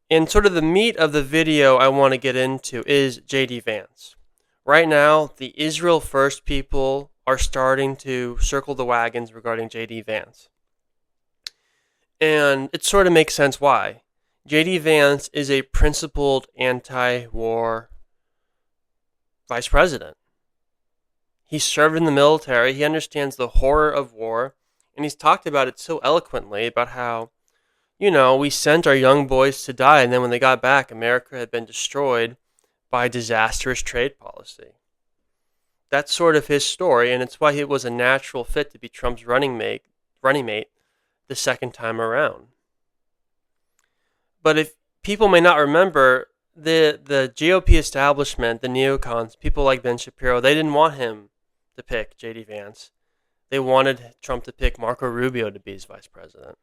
And sort of the meat of the video I want to get into is JD Vance. Right now, the Israel First people are starting to circle the wagons regarding JD Vance. And it sort of makes sense why. JD Vance is a principled anti-war vice president. He served in the military, he understands the horror of war, and he's talked about it so eloquently about how, we sent our young boys to die, and then when they got back, America had been destroyed by disastrous trade policy. That's sort of his story, and it's why it was a natural fit to be Trump's running mate the second time around. But if people may not remember, the GOP establishment, the neocons, people like Ben Shapiro, they didn't want him to pick J.D. Vance. They wanted Trump to pick Marco Rubio to be his vice president.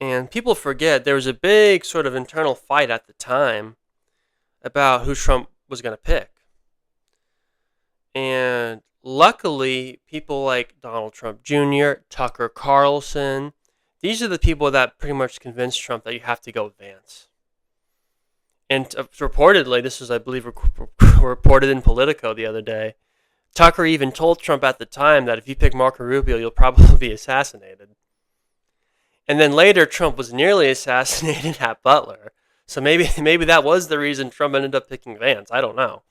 And people forget there was a big sort of internal fight at the time about who Trump was going to pick. And luckily, people like Donald Trump Jr., Tucker Carlson, these are the people that pretty much convinced Trump that you have to go with Vance. And reportedly, this was, I believe, reported in Politico the other day, Tucker even told Trump at the time that if you pick Marco Rubio, you'll probably be assassinated. And then later, Trump was nearly assassinated at Butler. So maybe that was the reason Trump ended up picking Vance. I don't know.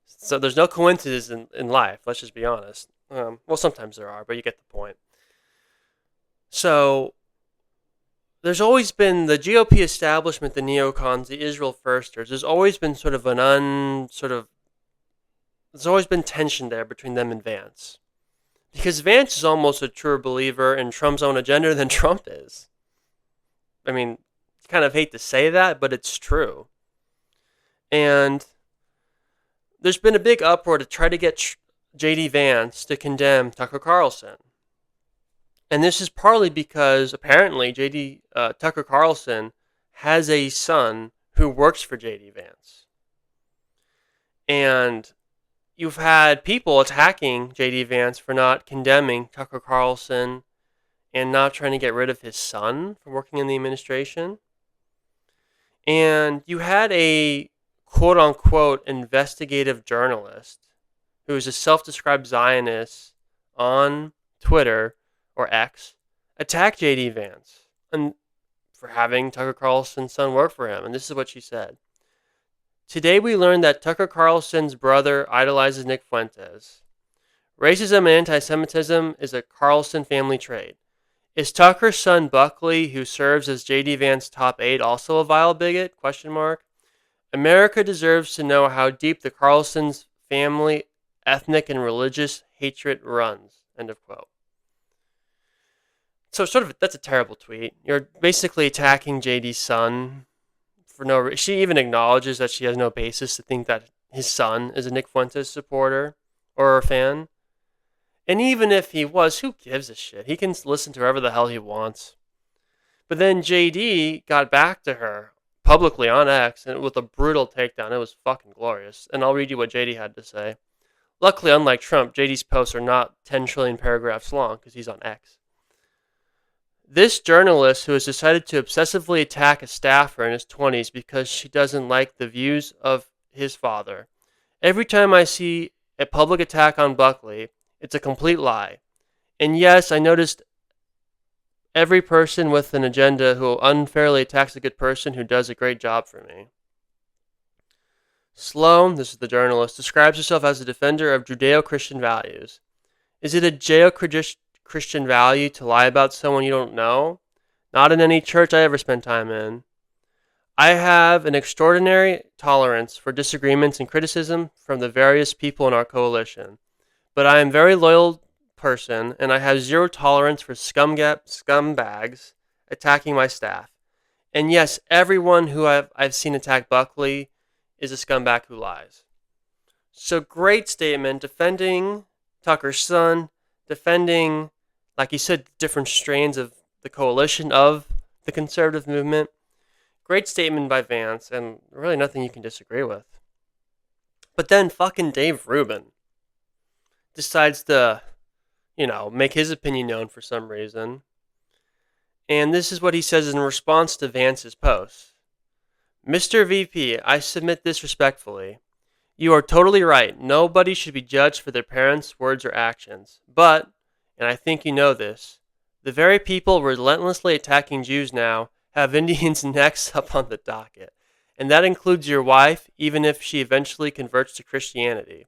So there's no coincidence in life. Let's just be honest. Well, sometimes there are, but you get the point. So there's always been the GOP establishment, the neocons, the Israel Firsters. There's always been sort of there's always been tension there between them and Vance. Because Vance is almost a truer believer in Trump's own agenda than Trump is. I mean, you kind of hate to say that, but it's true. And there's been a big uproar to try to get J.D. Vance to condemn Tucker Carlson. And this is partly because apparently Tucker Carlson has a son who works for J.D. Vance. And you've had people attacking J.D. Vance for not condemning Tucker Carlson and not trying to get rid of his son from working in the administration. And you had a quote-unquote investigative journalist who is a self-described Zionist on Twitter or X attack J.D. Vance and for having Tucker Carlson's son work for him. And this is what she said. Today we learned that Tucker Carlson's brother idolizes Nick Fuentes. Racism and anti-Semitism is a Carlson family trait. Is Tucker's son Buckley, who serves as J.D. Vance's top aide, also a vile bigot? ? America deserves to know how deep the Carlson's family, ethnic, and religious hatred runs. End of quote. So that's a terrible tweet. You're basically attacking JD's son for no reason. She even acknowledges that she has no basis to think that his son is a Nick Fuentes supporter or a fan. And even if he was, who gives a shit? He can listen to whoever the hell he wants. But then JD got back to her publicly on X and with a brutal takedown. It was fucking glorious. And I'll read you what JD had to say. Luckily, unlike Trump, JD's posts are not 10 trillion paragraphs long because he's on X. This journalist who has decided to obsessively attack a staffer in his 20s because she doesn't like the views of his father. Every time I see a public attack on Buckley, it's a complete lie. And yes, I noticed every person with an agenda who unfairly attacks a good person who does a great job for me. Sloan, this is the journalist, describes herself as a defender of Judeo-Christian values. Is it a Judeo-Christian value to lie about someone you don't know? Not in any church I ever spent time in. I have an extraordinary tolerance for disagreements and criticism from the various people in our coalition. But I am a very loyal person, and I have zero tolerance for scumbags attacking my staff. And yes, everyone who I've seen attack Buckley is a scumbag who lies. So great statement, defending Tucker's son, defending, like you said, different strains of the coalition of the conservative movement. Great statement by Vance, and really nothing you can disagree with. But then fucking Dave Rubin decides to, make his opinion known for some reason. And this is what he says in response to Vance's post. Mr. VP, I submit this respectfully. You are totally right. Nobody should be judged for their parents' words or actions. But, and I think you know this, the very people relentlessly attacking Jews now have Indians next up on the docket. And that includes your wife, even if she eventually converts to Christianity.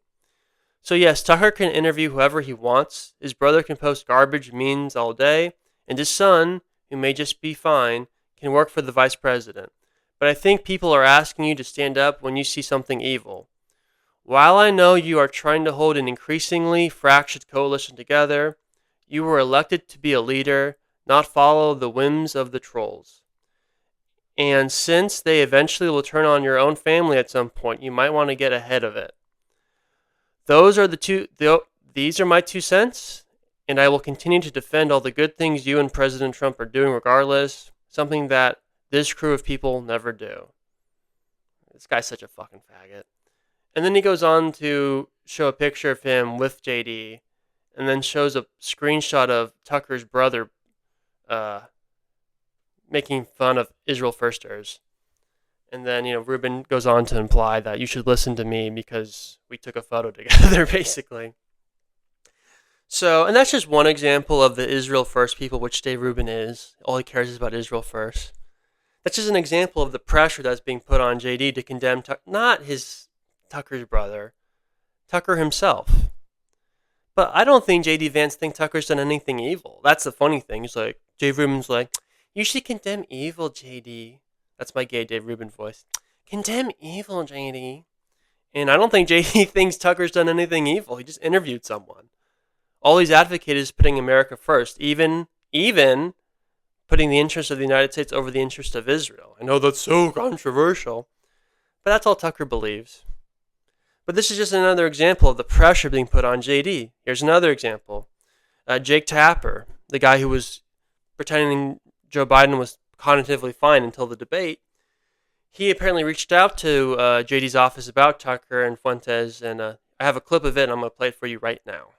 So yes, Tucker can interview whoever he wants, his brother can post garbage memes all day, and his son, who may just be fine, can work for the vice president. But I think people are asking you to stand up when you see something evil. While I know you are trying to hold an increasingly fractured coalition together, you were elected to be a leader, not follow the whims of the trolls. And since they eventually will turn on your own family at some point, you might want to get ahead of it. These are my 2 cents, and I will continue to defend all the good things you and President Trump are doing regardless, something that this crew of people never do. This guy's such a fucking faggot. And then he goes on to show a picture of him with JD, and then shows a screenshot of Tucker's brother making fun of Israel Firsters. And then, Ruben goes on to imply that you should listen to me because we took a photo together, basically. So, and that's just one example of the Israel First people, which Dave Rubin is. All he cares is about Israel first. That's just an example of the pressure that's being put on JD to condemn not Tucker's brother, Tucker himself. But I don't think JD Vance thinks Tucker's done anything evil. That's the funny thing. He's like, Dave Rubin's like, you should condemn evil, JD. That's my gay Dave Rubin voice. Condemn evil, JD. And I don't think JD thinks Tucker's done anything evil. He just interviewed someone. All he's advocated is putting America first, even putting the interest of the United States over the interest of Israel. I know that's so controversial, but that's all Tucker believes. But this is just another example of the pressure being put on JD. Here's another example. Jake Tapper, the guy who was pretending Joe Biden was cognitively fine until the debate, he apparently reached out to JD's office about Tucker and Fuentes, and I have a clip of it, and I'm going to play it for you right now.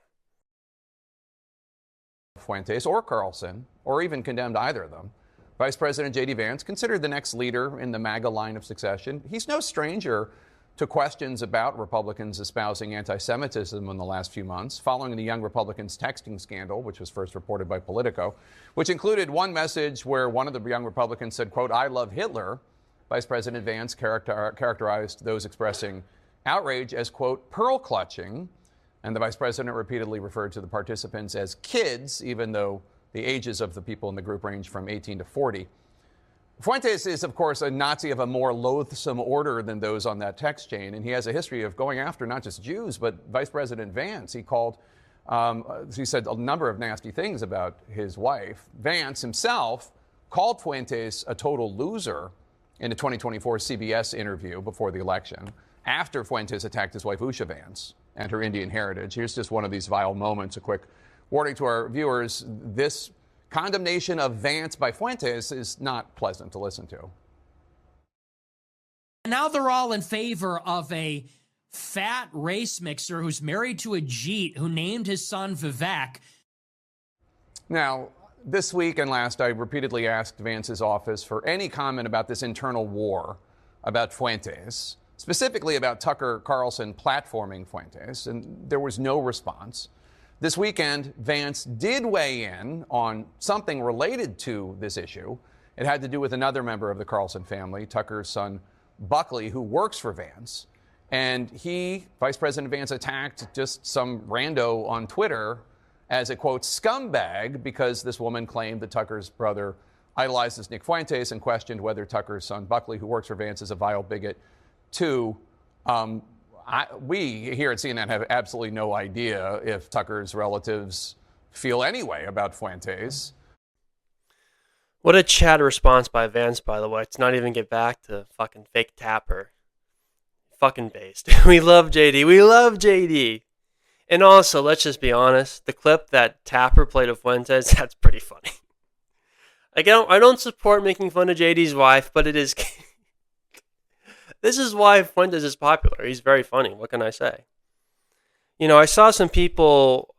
Fuentes or Carlson, or even condemned either of them. Vice President J.D. Vance, considered the next leader in the MAGA line of succession. He's no stranger to questions about Republicans espousing anti-Semitism in the last few months, following the Young Republicans texting scandal, which was first reported by Politico, which included one message where one of the Young Republicans said, quote, "I love Hitler." Vice President Vance characterized those expressing outrage as, quote, "pearl clutching." And the vice president repeatedly referred to the participants as kids, even though the ages of the people in the group range from 18 to 40. Fuentes is, of course, a Nazi of a more loathsome order than those on that text chain, and he has a history of going after not just Jews, but Vice President Vance. He said a number of nasty things about his wife. Vance himself called Fuentes a total loser in a 2024 CBS interview before the election, after Fuentes attacked his wife, Usha Vance, and her Indian heritage. Here's just one of these vile moments. A quick warning to our viewers. This condemnation of Vance by Fuentes is not pleasant to listen to. Now they're all in favor of a fat race mixer who's married to a Jeet who named his son Vivek. Now, this week and last, I repeatedly asked Vance's office for any comment about this internal war about Fuentes, specifically about Tucker Carlson platforming Fuentes, and there was no response. This weekend, Vance did weigh in on something related to this issue. It had to do with another member of the Carlson family, Tucker's son, Buckley, who works for Vance. And Vice President Vance, attacked just some rando on Twitter as a, quote, scumbag, because this woman claimed that Tucker's brother idolizes Nick Fuentes and questioned whether Tucker's son, Buckley, who works for Vance, is a vile bigot, too. We here at CNN have absolutely no idea if Tucker's relatives feel any way about Fuentes. What a chat response by Vance, by the way. To not even get back to fucking fake Tapper. Fucking based. We love JD. We love JD. And also, let's just be honest, the clip that Tapper played of Fuentes, that's pretty funny. I don't support making fun of JD's wife, but it is... This is why Fuentes is popular. He's very funny. What can I say? I saw some people,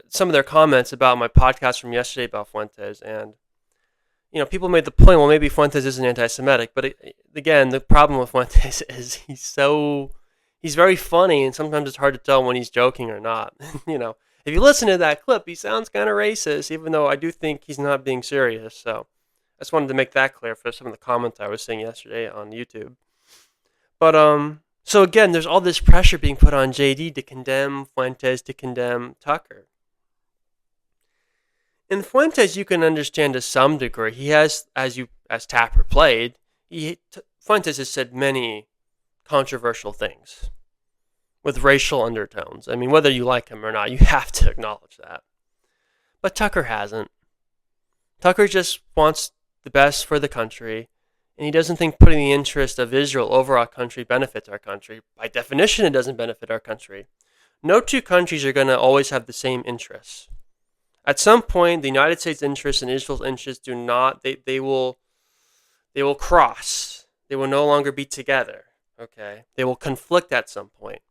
some of their comments about my podcast from yesterday about Fuentes, and people made the point, well, maybe Fuentes isn't anti-Semitic, but again, the problem with Fuentes is he's very funny, and sometimes it's hard to tell when he's joking or not. If you listen to that clip, he sounds kind of racist, even though I do think he's not being serious. So I just wanted to make that clear for some of the comments I was seeing yesterday on YouTube. But so again, there's all this pressure being put on JD to condemn Fuentes, to condemn Tucker. And Fuentes, you can understand to some degree. He has, as Tapper played, Fuentes has said many controversial things with racial undertones. I mean, whether you like him or not, you have to acknowledge that. But Tucker hasn't. Tucker just wants the best for the country, and he doesn't think putting the interest of Israel over our country benefits our country. By definition, it doesn't benefit our country. No two countries are going to always have the same interests. At some point, the United States' interests and Israel's interests do not, they will cross. They will no longer be together, okay? They will conflict at some point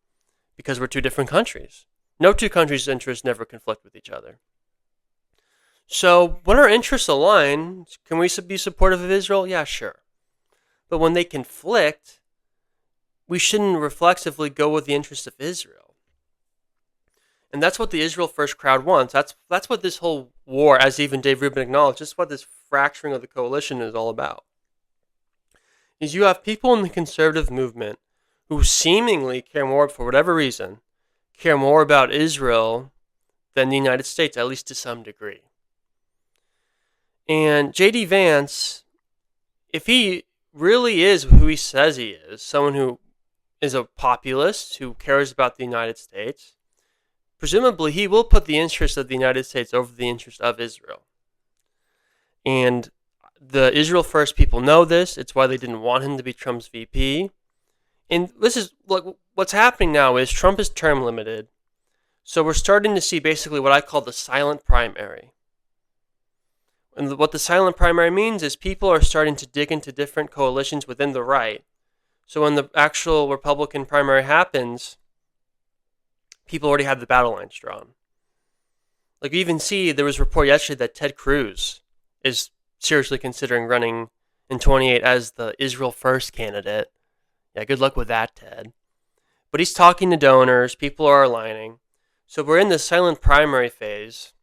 because we're two different countries. No two countries' interests never conflict with each other. So when our interests align, can we be supportive of Israel? Yeah, sure. But when they conflict, we shouldn't reflexively go with the interests of Israel. And that's what the Israel First crowd wants. That's what this whole war, as even Dave Rubin acknowledged, this is what this fracturing of the coalition is all about. Is you have people in the conservative movement who seemingly care more, for whatever reason, care more about Israel than the United States, at least to some degree. And J.D. Vance, if he really is who he says he is, someone who is a populist, who cares about the United States, presumably he will put the interest of the United States over the interest of Israel. And the Israel First people know this. It's why they didn't want him to be Trump's VP. And this is what's happening now is Trump is term limited. So we're starting to see basically what I call the silent primary. And what the silent primary means is people are starting to dig into different coalitions within the right. So when the actual Republican primary happens, people already have the battle lines drawn. Like you even see, there was a report yesterday that Ted Cruz is seriously considering running in 28 as the Israel First candidate. Yeah, good luck with that, Ted. But he's talking to donors, people are aligning. So we're in the silent primary phase,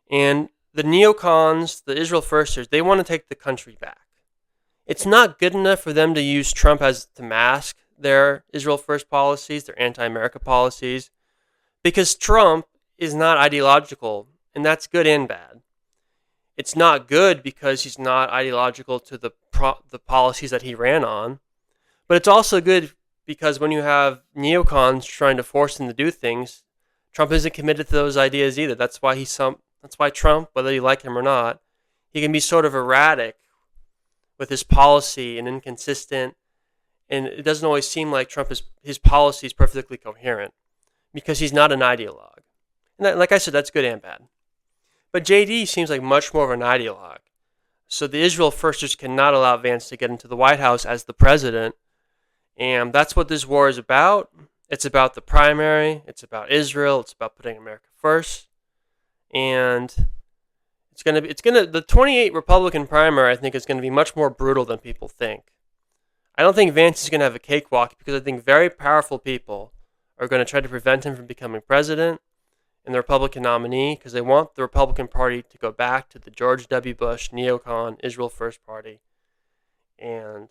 and the neocons, the Israel Firsters, they want to take the country back. It's not good enough for them to use Trump to mask their Israel First policies, their anti-America policies, because Trump is not ideological, and that's good and bad. It's not good because he's not ideological to the policies that he ran on, but it's also good because when you have neocons trying to force him to do things, Trump isn't committed to those ideas either. That's why Trump, whether you like him or not, he can be sort of erratic with his policy and inconsistent, and it doesn't always seem like his policy is perfectly coherent because he's not an ideologue. And like I said, that's good and bad. But JD seems like much more of an ideologue. So the Israel Firsters cannot allow Vance to get into the White House as the president, and that's what this war is about. It's about the primary. It's about Israel. It's about putting America first. And the 28 Republican primary, I think, is going to be much more brutal than people think. I don't think Vance is going to have a cakewalk because I think very powerful people are going to try to prevent him from becoming president and the Republican nominee because they want the Republican Party to go back to the George W. Bush neocon Israel First Party. And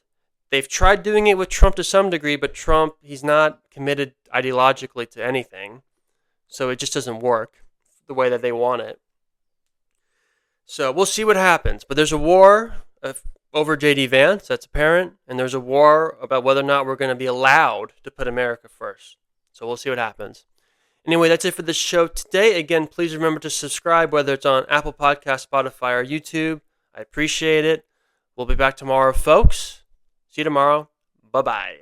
they've tried doing it with Trump to some degree, but Trump, he's not committed ideologically to anything. So it just doesn't work the way that they want it. So we'll see what happens. But there's a war over J.D. Vance, that's apparent. And there's a war about whether or not we're going to be allowed to put America first. So we'll see what happens. Anyway, that's it for the show today. Again, please remember to subscribe, whether it's on Apple Podcasts, Spotify, or YouTube. I appreciate it. We'll be back tomorrow, folks. See you tomorrow. Bye-bye.